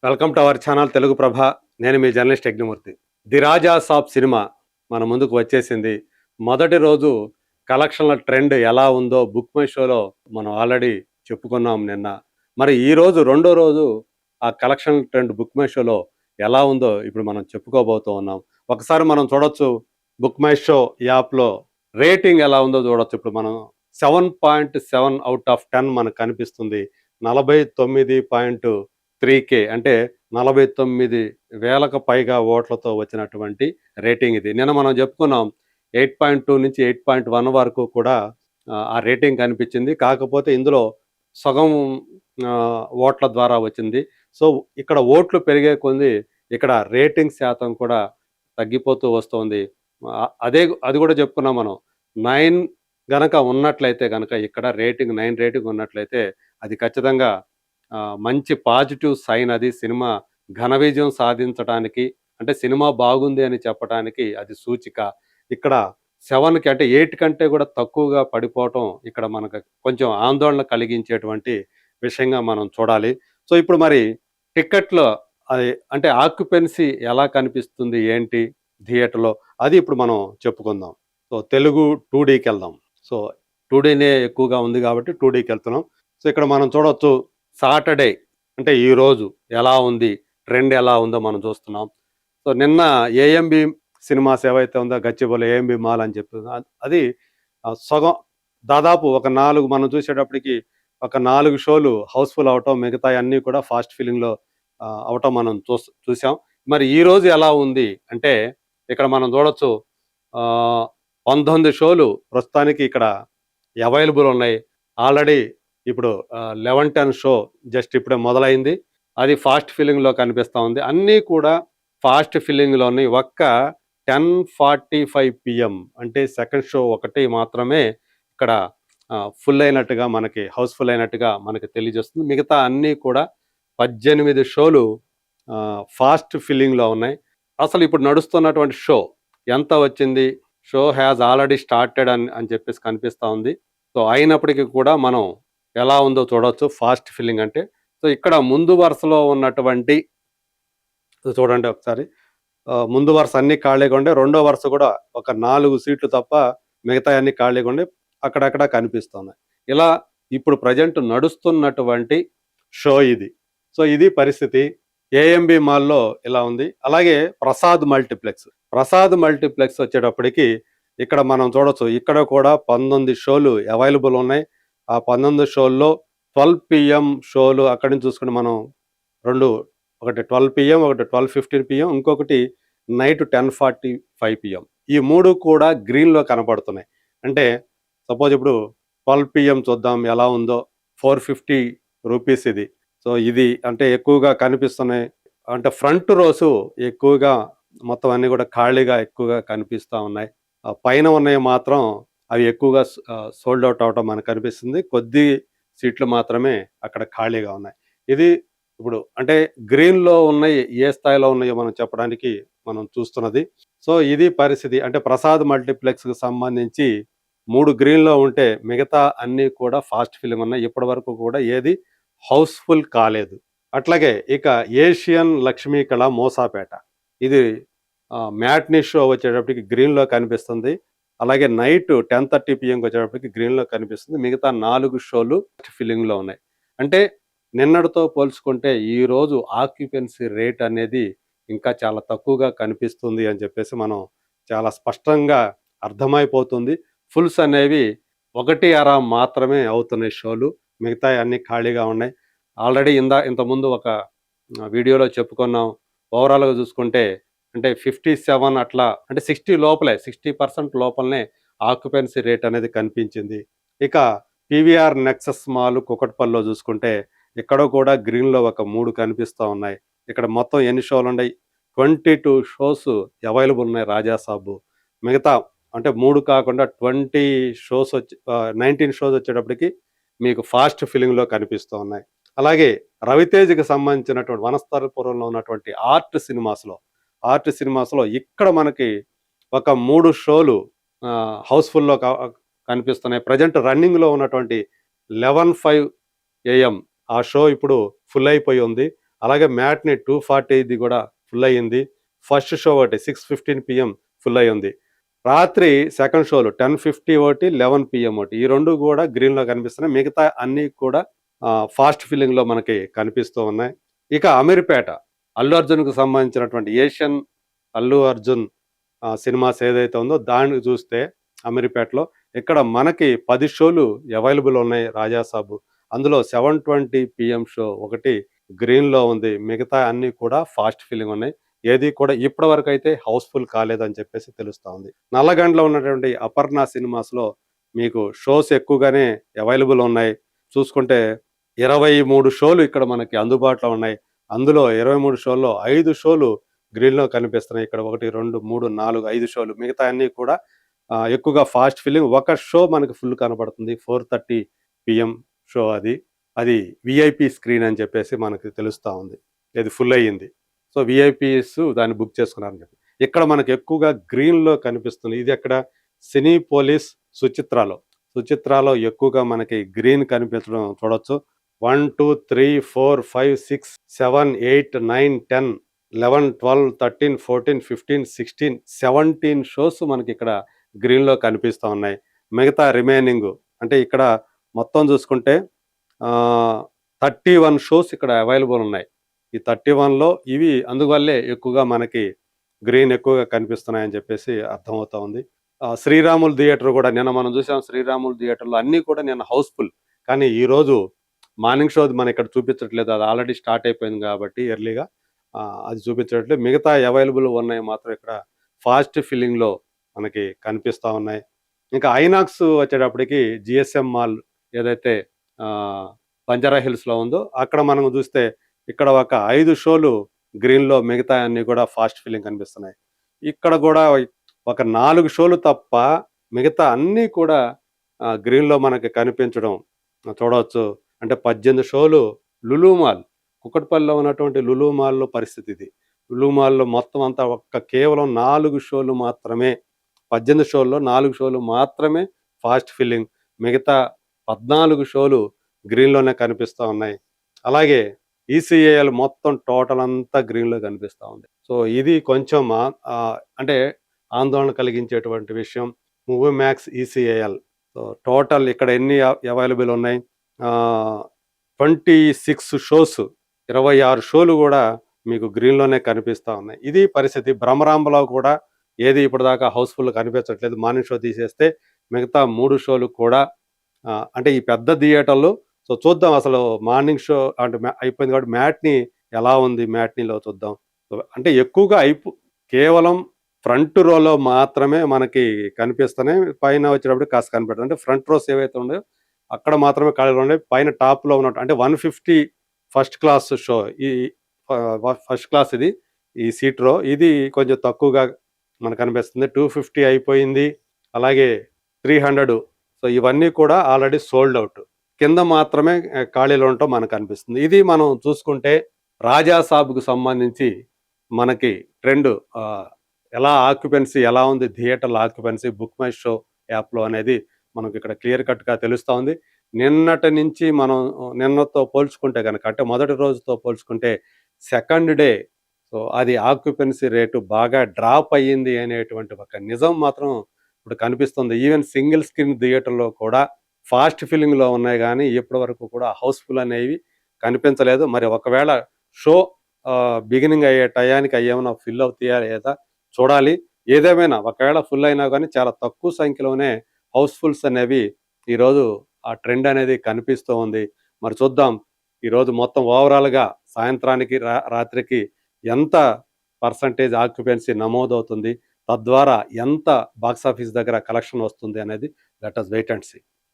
Welcome to our channel Telugu Prabha. నేను మీ journalist Yajnamurthy. The Raja Saab cinema మన ముందుకు వచ్చేసింది. మొదటి రోజు కలెక్షన్ల ట్రెండ్ ఎలా ఉందో బుక్ మై షోలో మనం ఆల్రెడీ చెప్పుకున్నాం నిన్న. మరి ఈరోజు రెండో రోజు ఆ కలెక్షన్ ట్రెండ్ బుక్ మై షోలో ఎలా ఉందో ఇప్పుడు మనం చెప్పుకోబోతూ ఉన్నాం. ఒకసారి మనం చూడొచ్చు బుక్ మై షో యాప్లో రేటింగ్ ఎలా ఉందో చూడొచ్చు. ఇప్పుడు మనం 7.7 అవుట్ ఆఫ్ 10 మనకు కనిపిస్తుంది. 49.3K అంటే 49,000కు పైగా ఓట్లతో వచ్చినటువంటి రేటింగ్ ఇది. నిన్న మనం చెప్పుకున్నాం 8.2 నుంచి 8.1 వరకు కూడా ఆ రేటింగ్ కనిపించింది. కాకపోతే ఇందులో సగం ఓట్ల ద్వారా వచ్చింది. సో ఇక్కడ ఓట్లు పెరిగే కొద్దీ ఇక్కడ రేటింగ్ శాతం కూడా తగ్గిపోతూ వస్తోంది. అది కూడా చెప్పుకున్నాం మనం. 9 గనక ఉన్నట్లయితే గనక ఇక్కడ రేటింగ్ 9 రేటింగ్ ఉన్నట్లయితే అది ఖచ్చితంగా మంచి పాజిటివ్ సైన్ అది. సినిమా ఘన విజయం సాధించటానికి, అంటే సినిమా బాగుంది అని చెప్పటానికి అది సూచిక. ఇక్కడ 7కి అంటే 8 కంటే కూడా తక్కువగా పడిపోవటం ఇక్కడ మనకు కొంచెం ఆందోళన కలిగించేటువంటి విషయంగా మనం చూడాలి. సో ఇప్పుడు మరి టికెట్‌లో అది అంటే ఆక్యుపెన్సీ ఎలా కనిపిస్తుంది ఏంటి థియేటర్‌లో, అది ఇప్పుడు మనం చెప్పుకుందాం. సో తెలుగు 2డీకెళ్దాం. సో 2డీనే ఎక్కువగా ఉంది కాబట్టి 2డీకెళ్తున్నాం. సో ఇక్కడ మనం చూడొచ్చు సాటర్డే అంటే ఈరోజు ఎలా ఉంది, ట్రెండ్ ఎలా ఉందో మనం చూస్తున్నాం. సో నిన్న ఏఎంబి సినిమాస్ ఏవైతే ఉందో గచ్చిబౌలి ఏఎంబి మాల్ అని చెప్పి అది సగం దాదాపు ఒక 4 మనం చూసేటప్పటికి ఒక 4 షోలు హౌస్‌ఫుల్ అవ్వటం, మిగతాయి అన్నీ కూడా ఫాస్ట్ ఫిల్లింగ్‌లో అవ్వటం మనం చూసాం. మరి ఈరోజు ఎలా ఉంది అంటే ఇక్కడ మనం చూడొచ్చు 19 షోలు ప్రస్తుతానికి ఇక్కడ అవైలబుల్ ఉన్నాయి. ఆల్రెడీ ఇప్పుడు 11:10 షో జస్ట్ ఇప్పుడే మొదలైంది. అది ఫాస్ట్ ఫిల్లింగ్‌లో కనిపిస్తా ఉంది. అన్నీ కూడా ఫాస్ట్ ఫిల్లింగ్‌లోని ఒక్క 10:45 PM అంటే సెకండ్ షో ఒకటి మాత్రమే ఇక్కడ ఫుల్ అయినట్టుగా మనకి హౌస్‌ఫుల్ అయినట్టుగా మనకి తెలియజేస్తుంది. మిగతా అన్నీ కూడా 18 షోలు ఫాస్ట్ ఫిల్లింగ్‌లో ఉన్నాయి. అసలు ఇప్పుడు నడుస్తున్నటువంటి షో ఎంత వచ్చింది? షో హ్యాస్ ఆల్రెడీ స్టార్టెడ్ అని చెప్పేసి కనిపిస్తా ఉంది. సో అయినప్పటికీ కూడా మనం ఎలా ఉందో చూడొచ్చు ఫాస్ట్ ఫిల్లింగ్ అంటే. సో ఇక్కడ ముందు వరుసలో ఉన్నటువంటి చూడండి ఒకసారి. ముందు వరుస అన్నీ ఖాళీగా ఉండే, రెండో వరుస కూడా ఒక 4 సీట్లు తప్ప మిగతాయన్నీ ఖాళీగా ఉండి అక్కడక్కడ కనిపిస్తున్నాయి. ఇలా ఇప్పుడు ప్రజెంట్ నడుస్తున్నటువంటి షో ఇది. సో ఇది పరిస్థితి. ఏఎంబి మాల్‌లో ఇలా ఉంది. అలాగే ప్రసాద్ మల్టీప్లెక్స్ వచ్చేటప్పటికి ఇక్కడ మనం చూడొచ్చు. ఇక్కడ కూడా 19 షోలు అవైలబుల్ ఉన్నాయి. ఆ 19 షోల్లో 12 PM షోలు అక్కడి నుంచి చూసుకుంటే మనం 2, ఒకటి 12 PM, ఒకటి 12:15 PM, ఇంకొకటి నైట్ 10:45 PM. ఈ 3 కూడా గ్రీన్‌లో కనపడుతున్నాయి. అంటే సపోజ్ ఇప్పుడు 12 PM చూద్దాం ఎలా ఉందో. 450 రూపీస్ ఇది. సో ఇది అంటే ఎక్కువగా కనిపిస్తున్నాయి. అంటే ఫ్రంట్ రోసు ఎక్కువగా మొత్తం అన్నీ కూడా ఖాళీగా ఎక్కువగా కనిపిస్తా ఉన్నాయి. పైన ఉన్నయి మాత్రం అవి ఎక్కువగా సోల్డ్ అవుట్ అవ్వటం మనకు కనిపిస్తుంది. కొద్ది సీట్లు మాత్రమే అక్కడ ఖాళీగా ఉన్నాయి. ఇది ఇప్పుడు అంటే గ్రీన్‌లో ఉన్నయి ఏ స్థాయిలో ఉన్నాయో మనం చెప్పడానికి మనం చూస్తున్నది. సో ఇది పరిస్థితి. అంటే ప్రసాద్ మల్టీప్లెక్స్‌కి సంబంధించి 3 గ్రీన్‌లో ఉంటే మిగతా అన్నీ కూడా ఫాస్ట్ ఫిల్లింగ్ ఉన్నాయి. ఇప్పటివరకు కూడా ఏది హౌస్‌ఫుల్ కాలేదు. అట్లాగే ఇక ఏషియన్ లక్ష్మీ కళ మోసాపేట ఇది మ్యాట్నీ షో వచ్చేటప్పటికి గ్రీన్‌లో కనిపిస్తుంది. అలాగే నైట్ 10:30 PMకి వచ్చేటప్పటికి గ్రీన్‌లో కనిపిస్తుంది. మిగతా 4 షోలు ఫిల్లింగ్‌లో ఉన్నాయి. అంటే నిన్నటితో పోల్చుకుంటే ఈరోజు ఆక్యుపెన్సీ రేట్ అనేది ఇంకా చాలా తక్కువగా కనిపిస్తుంది అని చెప్పేసి మనం చాలా స్పష్టంగా అర్థమైపోతుంది. ఫుల్స్ అనేవి 1/2 మాత్రమే అవుతున్నాయి షోలు. మిగతాయి అన్నీ ఖాళీగా ఉన్నాయి. ఆల్రెడీ ఇంతకుముందు ఒక వీడియోలో చెప్పుకున్నాం. ఓవరాల్‌గా చూసుకుంటే అంటే 57 అట్లా అంటే 60 లోపలే 60% లోపలనే ఆక్యుపెన్సీ రేట్ అనేది కనిపించింది. ఇక పీవీఆర్ నెక్సస్ మాల్ కూకట్పల్లిలో చూసుకుంటే ఇక్కడ కూడా గ్రీన్‌లో ఒక 3 కనిపిస్తా ఉన్నాయి. ఇక్కడ మొత్తం ఎన్ని షోలున్నాయి? 22 షోస్ అవైలబుల్ ఉన్నాయి రాజాసాబు. మిగతా అంటే 3 కాకుండా 20 షోస్ 19 షోస్ వచ్చేటప్పటికి మీకు ఫాస్ట్ ఫిల్లింగ్‌లో కనిపిస్తూ ఉన్నాయి. అలాగే రవితేజకి సంబంధించినటువంటి వనస్థలిపురంలో ఉన్నటువంటి ఆర్ట్ సినిమాస్‌లో ఇక్కడ మనకి ఒక 3 షోలు హౌస్‌ఫుల్‌లో కనిపిస్తున్నాయి. ప్రెజెంట్ రన్నింగ్‌లో ఉన్నటువంటి 11:05 AM ఆ షో ఇప్పుడు ఫుల్ అయిపోయి ఉంది. అలాగే మ్యాట్ని 240 కూడా ఫుల్ అయ్యింది. ఫస్ట్ షో ఒకటి 6:15 PM ఫుల్ అయి ఉంది. రాత్రి సెకండ్ షోలు 10:50 ఒకటి, 11 PM ఒకటి. ఈ 2 కూడా గ్రీన్‌లో కనిపిస్తున్నాయి. మిగతా అన్నీ కూడా ఫాస్ట్ ఫిల్లింగ్‌లో మనకి కనిపిస్తూ ఉన్నాయి. ఇక అమీర్‌పేట అల్లు అర్జున్‌కు సంబంధించినటువంటి ఏషియన్ అల్లు అర్జున్ సినిమాస్ ఏదైతే ఉందో దాన్ని చూస్తే అమీర్‌పేటలో ఇక్కడ మనకి 10 షోలు అవైలబుల్ ఉన్నాయి 'రాజా సాబ్'. అందులో 7:20 PM షో ఒకటి గ్రీన్‌లో ఉంది. మిగతా అన్నీ కూడా ఫాస్ట్ ఫిల్లింగ్ ఉన్నాయి. ఏది కూడా ఇప్పటి వరకైతే హౌస్‌ఫుల్ కాలేదని చెప్పేసి తెలుస్తా ఉంది. నల్లగండ్లో ఉన్నటువంటి అపర్ణ సినిమాస్‌లో మీకు షోస్ ఎక్కువగానే అవైలబుల్ ఉన్నాయి. చూసుకుంటే 23 షోలు ఇక్కడ మనకి అందుబాటులో ఉన్నాయి. అందులో 23 షోల్లో 5 షోలు గ్రీన్‌లో కనిపిస్తున్నాయి. ఇక్కడ 1, 2, 3, 4, 5 షోలు. మిగతా అన్నీ కూడా ఎక్కువగా ఫాస్ట్ ఫిల్లింగ్. ఒక షో మనకి ఫుల్ కనపడుతుంది. 4:30 PM షో అది. అది వీఐపీ స్క్రీన్ అని చెప్పేసి మనకి తెలుస్తా ఉంది. ఇది ఫుల్ అయ్యింది. సో, వీఐపీస్ దాన్ని బుక్ చేసుకున్నారని చెప్పి. ఇక్కడ మనకు ఎక్కువగా గ్రీన్‌లో కనిపిస్తుంది. ఇది ఎక్కడ సినీపోలిస్ సుచిత్రాలో. సుచిత్రాలో ఎక్కువగా మనకి గ్రీన్ కనిపించడం చూడొచ్చు. 1, 2, 3, 4, 5, 6, 7, 8, 9, 10, 11, 12, 13, 14, 15, 16, 17 షోస్ మనకిక్కడ గ్రీన్‌లో కనిపిస్తా ఉన్నాయి. మిగతా రిమైనింగ్ అంటే ఇక్కడ మొత్తం చూసుకుంటే 31 షోస్ ఇక్కడ అవైలబుల్ ఉన్నాయి. ఈ 31లో ఇవి అందువల్లే ఎక్కువగా మనకి గ్రీన్ ఎక్కువగా కనిపిస్తున్నాయని చెప్పేసి అర్థమవుతా ఉంది. శ్రీరాములు థియేటర్ కూడా నిన్న మనం చూసాం. శ్రీరాములు థియేటర్‌లో అన్నీ కూడా నిన్న హౌస్‌ఫుల్. కానీ ఈరోజు మార్నింగ్ షోది మన ఇక్కడ చూపించట్లేదు. అది ఆల్రెడీ స్టార్ట్ అయిపోయింది కాబట్టి ఎర్లీగా అది చూపించట్లేదు. మిగతా అవైలబుల్ ఉన్నాయి మాత్రం ఇక్కడ ఫాస్ట్ ఫిల్లింగ్‌లో మనకి కనిపిస్తా ఉన్నాయి. ఇంకా ఐనాక్స్ వచ్చేటప్పటికి జిఎస్ఎం మాల్ ఏదైతే బంజారా హిల్స్‌లో ఉందో అక్కడ మనం చూస్తే ఇక్కడ ఒక 5 షోలు గ్రీన్‌లో మిగతా అన్నీ కూడా ఫాస్ట్ ఫిల్లింగ్ కనిపిస్తున్నాయి. ఇక్కడ కూడా ఒక 4 షోలు తప్ప మిగతా అన్నీ కూడా గ్రీన్‌లో మనకి కనిపించడం చూడవచ్చు. అంటే 18 షోలు లులు మాల్, కుకట్పల్లిలో ఉన్నటువంటి లులు మాల్‌లో పరిస్థితి ఇది. లులు మాల్‌లో మొత్తం అంతా కేవలం 4 షోలు మాత్రమే 18 షోల్లో 4 షోలు మాత్రమే ఫాస్ట్ ఫిల్లింగ్. మిగతా 14 షోలు గ్రీన్‌లోనే కనిపిస్తా ఉన్నాయి. అలాగే ఈసీఏఎల్ మొత్తం టోటల్ అంతా గ్రీన్‌లో కనిపిస్తా ఉంది. సో, ఇది కొంచెం అంటే ఆందోళన కలిగించేటువంటి విషయం. Movie max, ECAL. So, total ఇక్కడ ఎన్ని అవైలబుల్ ఉన్నాయి? 26 షోస్, 26 షోలు కూడా మీకు గ్రీన్‌లోనే కనిపిస్తా ఉన్నాయి. ఇది పరిస్థితి. భ్రమరాంబలో కూడా ఏది ఇప్పటిదాకా హౌస్‌ఫుల్ కనిపించట్లేదు. మార్నింగ్ షో తీసేస్తే మిగతా 3 షోలు కూడా అంటే ఈ పెద్ద థియేటర్లు. సో, చూద్దాం అసలు మార్నింగ్ షో అంటే అయిపోయింది కాబట్టి మ్యాట్‌ని ఎలా ఉంది? మ్యాట్‌నీలో చూద్దాం. సో, అంటే ఎక్కువగా కేవలం ఫ్రంట్ రోలో మాత్రమే మనకి కనిపిస్తున్నాయి. పైన వచ్చేటప్పటికి కాస్త కనిపెడతాయి. అంటే ఫ్రంట్ రోస్ ఏవైతే ఉన్నాయో అక్కడ మాత్రమే ఖాళీలు ఉన్నాయి. పైన టాప్‌లో ఉన్నట్టు అంటే 150 ఫస్ట్ క్లాస్ షో. ఈ ఫస్ట్ క్లాస్ ఇది. ఈ సీట్ రో. ఇది కొంచెం తక్కువగా మనకు కనిపిస్తుంది. 250 అయిపోయింది. అలాగే 300. సో, ఇవన్నీ కూడా ఆల్రెడీ సోల్డ్ అవుట్. కింద మాత్రమే ఖాళీలు ఉండటం మనకు అనిపిస్తుంది. ఇది మనం చూసుకుంటే 'రాజా సాబ్'కు సంబంధించి మనకి ట్రెండ్ ఎలా ఆక్యుపెన్సీ ఎలా ఉంది, థియేటర్ల ఆక్యుపెన్సీ బుక్ మై షో యాప్‌లో అనేది మనకి ఇక్కడ క్లియర్ కట్‌గా తెలుస్తా ఉంది. నిన్నటి నుంచి మనం నిన్నతో పోల్చుకుంటే గనక అంటే మొదటి రోజుతో పోల్చుకుంటే సెకండ్ డే సో, అది ఆక్యుపెన్సీ రేటు బాగా డ్రాప్ అయ్యింది అనేటువంటి ఒక నిజం మాత్రం ఇప్పుడు కనిపిస్తుంది. ఈవెన్ సింగిల్ స్క్రీన్ థియేటర్‌లో కూడా ఫాస్ట్ ఫిల్లింగ్‌లో ఉన్నాయి గానీ ఇప్పటి వరకు కూడా హౌస్‌ఫుల్ అనేవి కనిపించలేదు. మరి ఒకవేళ షో బిగినింగ్ అయ్యే టయానికి అయ్యేమన్నా ఫిల్ అవుతాయా లేదా చూడాలి. ఏదేమైనా ఒకవేళ ఫుల్ అయినా గానీ చాలా తక్కువ సంఖ్యలోనే హౌస్‌ఫుల్స్ అనేవి ఈరోజు ఆ ట్రెండ్ అనేది కనిపిస్తూ ఉంది. మరి చూద్దాం ఈరోజు మొత్తం ఓవరాల్‌గా సాయంత్రానికి రాత్రికి ఎంత పర్సెంటేజ్ ఆక్యుపెన్సీ నమోదవుతుంది? తద్వారా ఎంత బాక్సాఫీస్ దగ్గర కలెక్షన్ వస్తుంది అనేది let us wait and see.